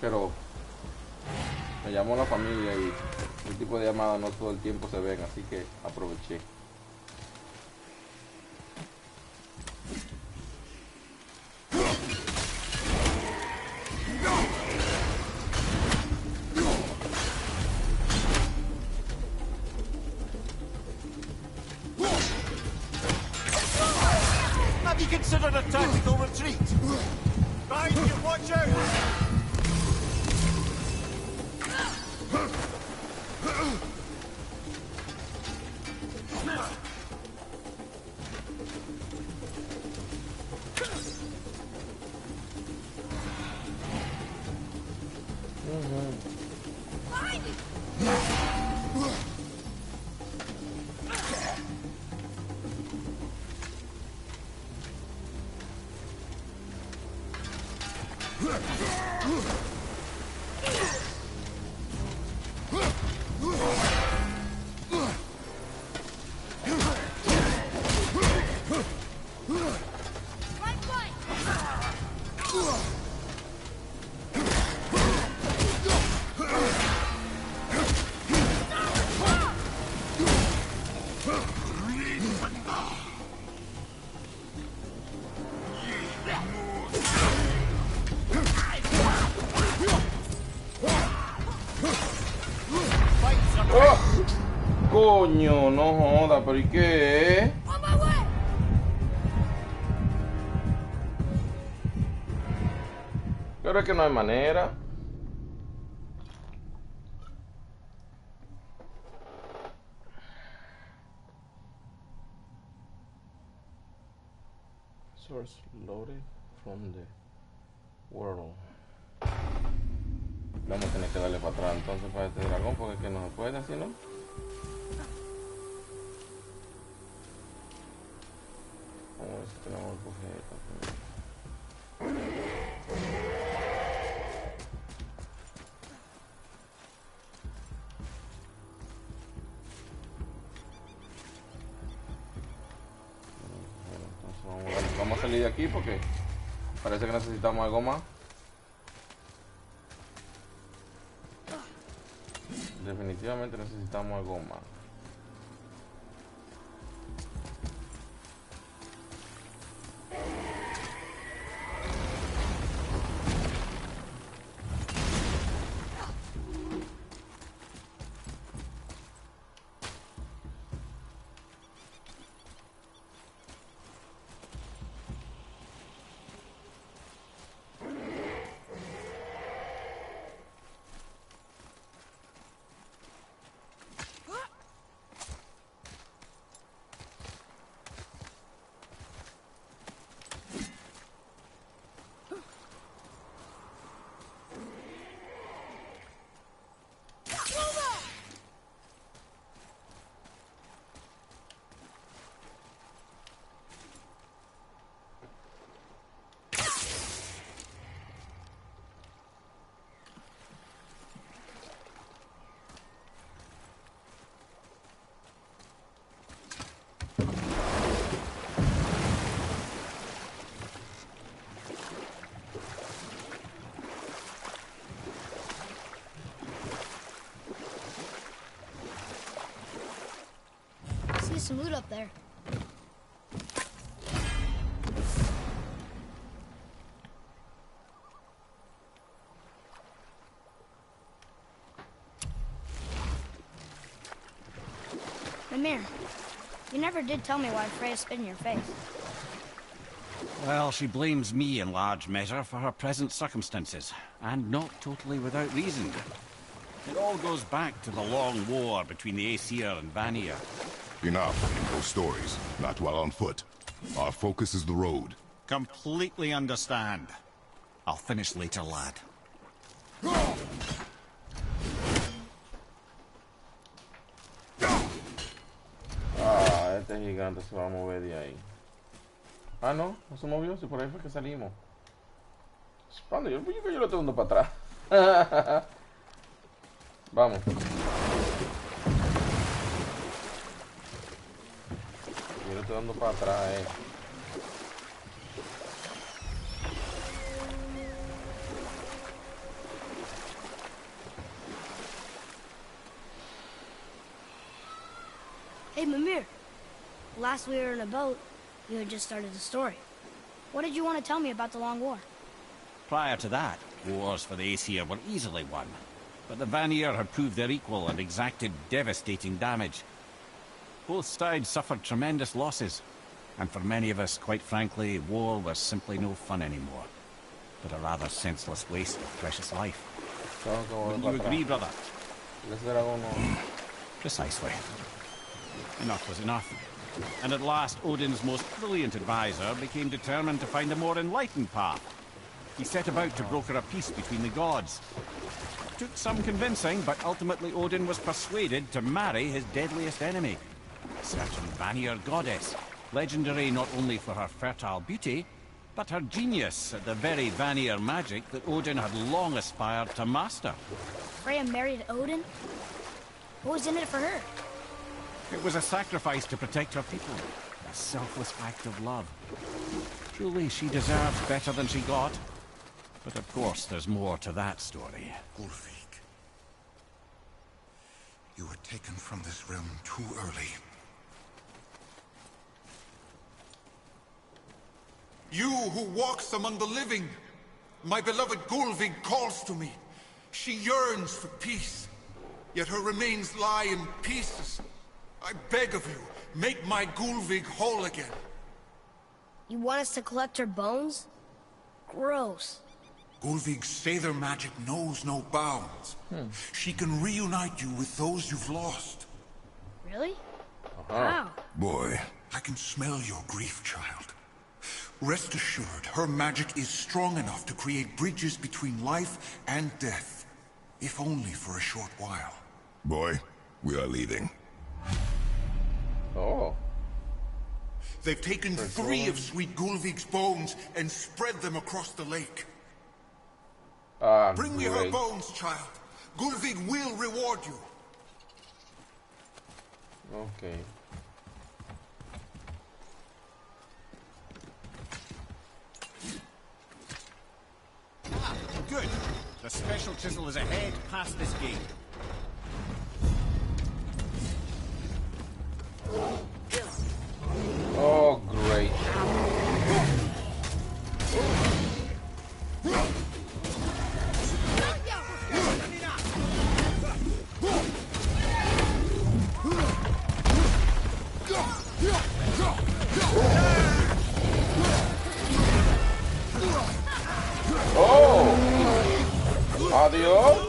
pero me llamó la familia y este tipo de llamadas no todo el tiempo se ven, así que aproveché. Have you considered a tactical retreat? Right, you watch out! Coño, no joda, pero ¿y qué? Pero es que no hay manera. Source loaded from the world. Vamos a tener que darle para atrás entonces para este dragón porque es que no se puede así, ¿no? Vamos a ver si tenemos el objeto. Entonces vamos a salir de aquí porque parece que necesitamos algo más. Definitivamente necesitamos algo más. Some loot up there. Mimir, you never did tell me why Freya spit in your face. Well, she blames me in large measure for her present circumstances, and not totally without reason. It all goes back to the long war between the Aesir and Vanir. Enough in those stories, not while on foot. Our focus is the road. Completely understand. I'll finish later, lad. Ah, este gigante se va a mover de ahí. Ah, no, no se movió, si por ahí fue que salimos. Cuando yo lo estoy dando para atrás. Vamos. Yo lo estoy dando para atrás, Hey, Mimir. Last we were in a boat, you had just started the story. What did you want to tell me about the Long War? Prior to that, wars for the Aesir were easily won. But the Vanir had proved their equal and exacted devastating damage. Both sides suffered tremendous losses. And for many of us, quite frankly, war was simply no fun anymore. But a rather senseless waste of precious life. Wouldn't you agree, brother? Precisely. Enough was enough. And at last, Odin's most brilliant advisor became determined to find a more enlightened path. He set about to broker a peace between the gods. It took some convincing, but ultimately Odin was persuaded to marry his deadliest enemy, a certain Vanir goddess, legendary not only for her fertile beauty, but her genius at the very Vanir magic that Odin had long aspired to master. Freya married Odin? What was in it for her? It was a sacrifice to protect her people, a selfless act of love. Truly, she deserved better than she got. But of course, there's more to that story. Gullveig, you were taken from this realm too early. You who walks among the living, my beloved Gullveig calls to me. She yearns for peace, yet her remains lie in pieces. I beg of you, make my Gullveig whole again. You want us to collect her bones? Gross. Gullveig's Seidr magic knows no bounds. She can reunite you with those you've lost. Really? Wow. Boy, I can smell your grief, child. Rest assured, her magic is strong enough to create bridges between life and death, if only for a short while. boy, we are leaving. Oh. They've taken 3 of Sweet Gullveig's bones and spread them across the lake. Bring me her Great. bones, child. Gullveig will reward you. Okay. Ah, good. The special chisel is ahead past this gate. Oh, great. Oh! Adios!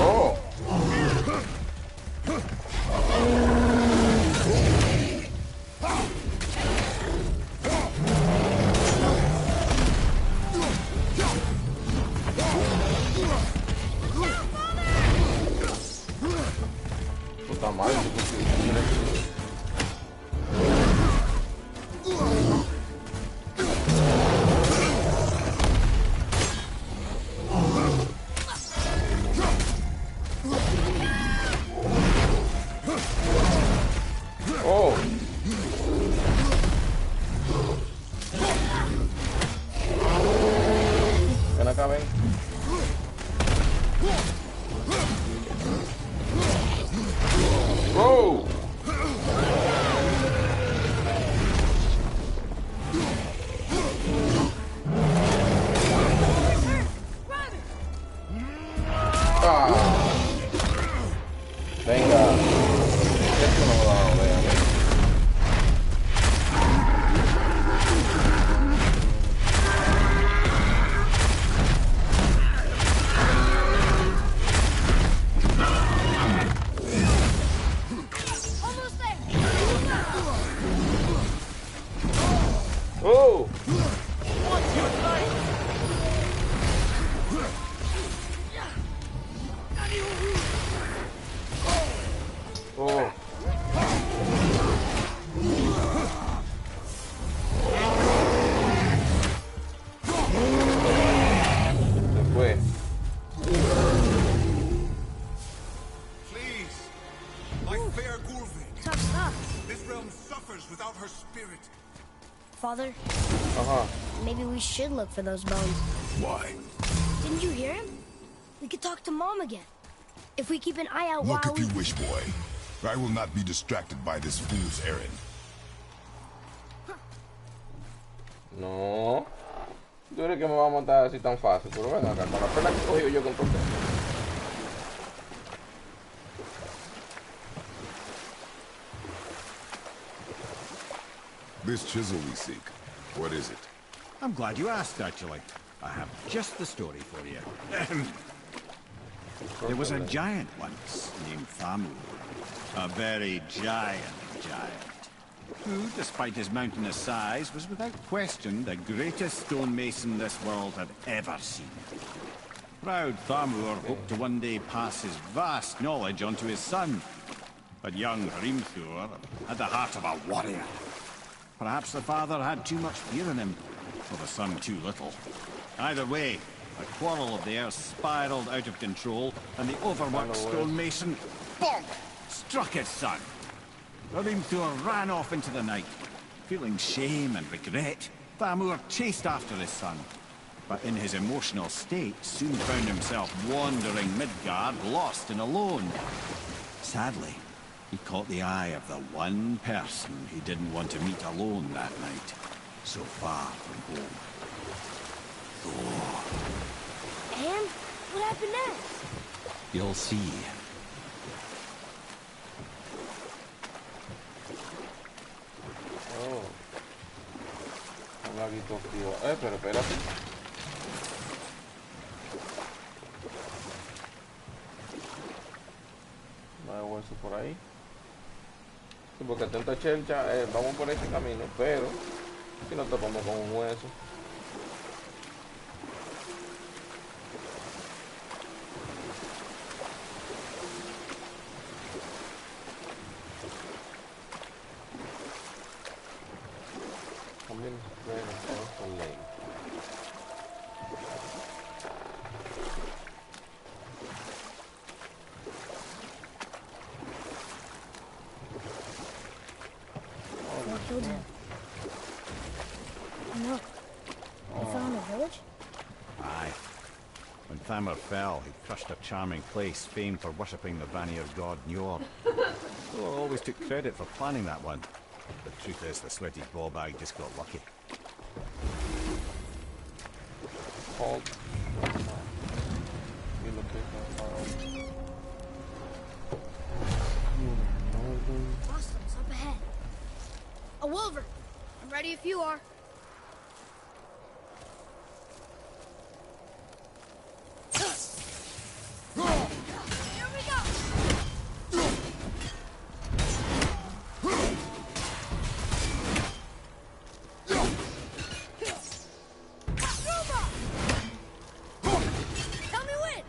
Oh! Puta madre, no consigo subir aqui. Oh! Ven acá, ven. Bro! Ah. Venga. Esto no me va a doler. Almost there! Oh! Oh! Se fue. spirit. Father, Ajá. maybe we should look for those bones. Why? Didn't you hear him? We could talk to Mom again. If we keep an eye out Look while if you wish, boy. I will not be distracted by this fool's errand. No. Tú eres que me va a montar así tan fácil, pero ven acá, con la pena que he cogido yo con usted. This chisel we seek, what is it? I'm glad you asked, actually. I have just the story for you. There was a giant once named Thamur. A very giant, who, despite his mountainous size, was without question the greatest stonemason this world had ever seen. Proud Thamur hoped to one day pass his vast knowledge on to his son. But young Hrimthur had the heart of a warrior. Perhaps the father had too much fear in him, or the son too little. Either way, a quarrel of theirs spiraled out of control, and the overworked stonemason, bonk, struck his son. Hrimthur ran off into the night. Feeling shame and regret, Thamur chased after his son. But in his emotional state, soon found himself wandering Midgard, lost and alone. Sadly, he caught the eye of the one person he didn't want to meet alone that night, so far from home. Thor. And what happened next? You'll see. Oh. Un laguito activo. Pero espérate. No hay hueso por ahí. Sí, porque atento chelcha, vamos por este camino, pero si nos topamos con un hueso. También ven ley. What killed him? No. They found a village? Aye. When Thamur fell, he crushed a charming place famed for worshipping the Vanir god Njord. Thor always took credit for planning that one. The truth is, the sweaty ball bag just got lucky. Hold. Hostiles up ahead. A wolver. I'm ready if you are. Here we go. Tell me when.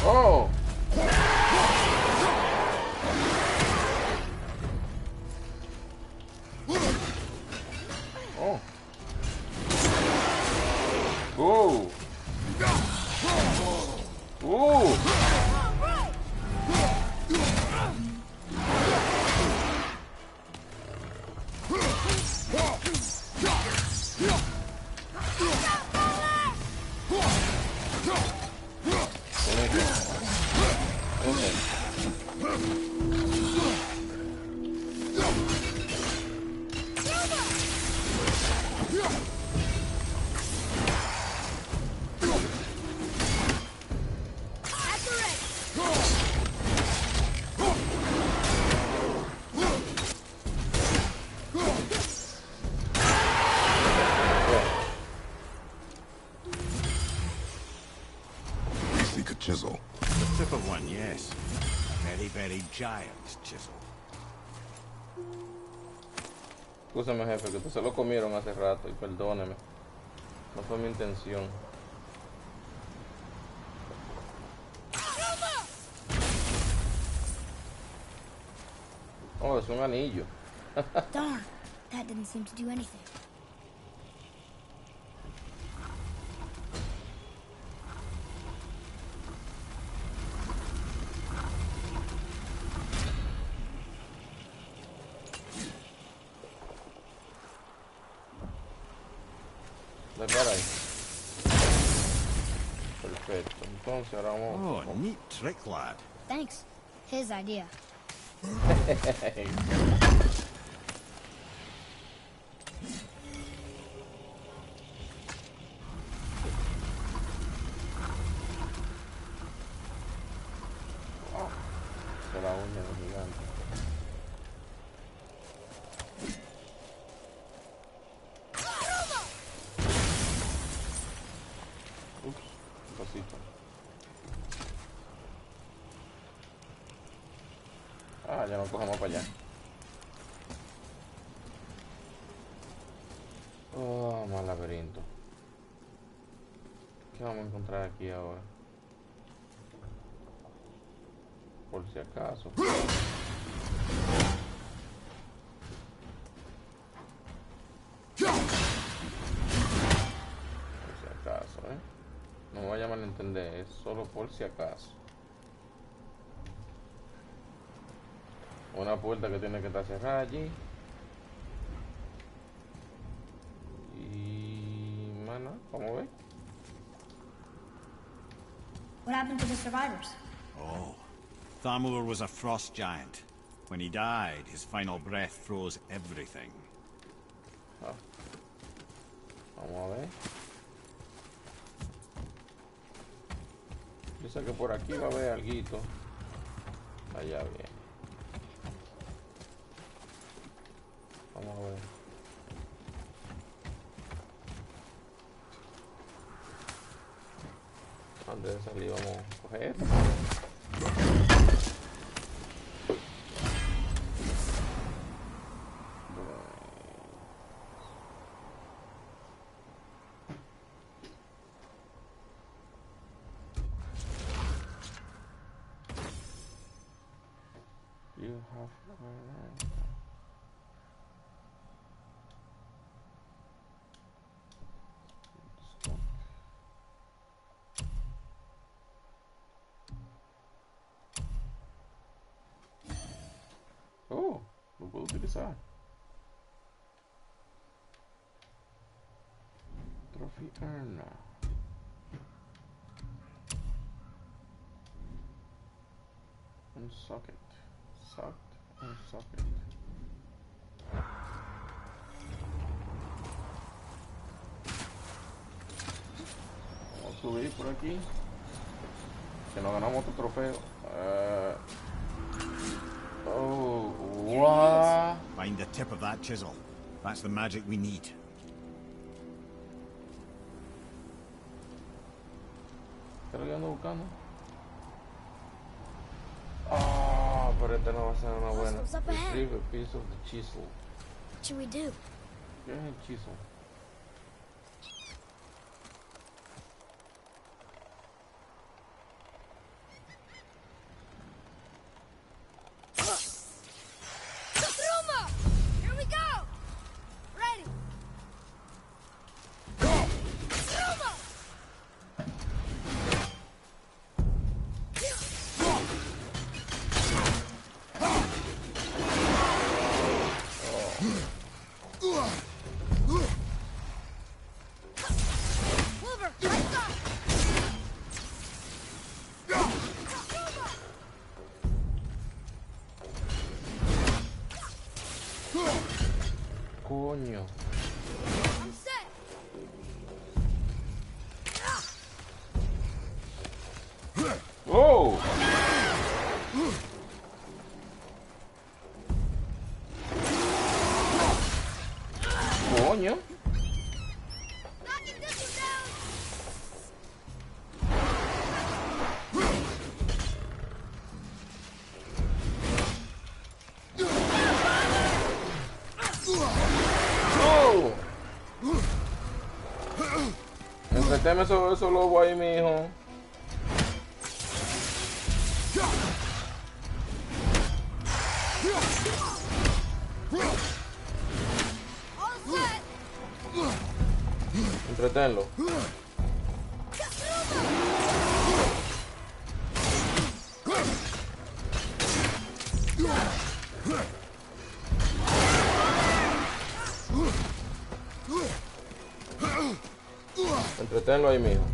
Oh. Oh. Ooh. Ooh. At the ready. We seek a chisel. The tip of one, yes. A very, very giant chisel. Escúchame, jefe, que usted se lo comieron hace rato y perdóneme. No fue mi intención. Oh, es un anillo. Darn, that didn't seem to do anything. Para ahí. Perfecto. Entonces ahora vamos. Oh, neat trick, lad. Thanks. His idea. De la uña del gigante. Ups, un pasito. Ah, ya no cogemos para allá. Oh, mal laberinto. ¿Qué vamos a encontrar aquí ahora? Por si acaso. Por si acaso, no me vaya a malentender, es solo por si acaso. Una puerta que tiene que estar cerrada allí. Y... mana, ¿cómo ves? What happened to the survivors? Oh, Thamur was a frost giant. When he died, his final breath froze everything. Ah. Vamos a ver. Yo sé que por aquí va a haber alguito. Allá bien. Vamos a ver. Antes de salir vamos a coger esto. You have oh, lo puedo utilizar. Trophy Earner. Un socket. Socket. Un socket. Vamos a subir por aquí. Que nos ganamos otro trofeo. Oh, what? Find the tip of that chisel. That's the magic we need. ¿Qué es lo que ando buscando? Ah, pero esta no va a ser una buena. What's up ahead? Retrieve a piece of the chisel. What should we do? ¿Qué es el chisel? Here we go! Ready! Wilbur, lights up! Coño. I'm set! ¡Oh! Coño. Knocking this one down! ¡Oh! Enfrenteme esos lobos ahí, mijo. Entretenlo. Entretenlo ahí mismo.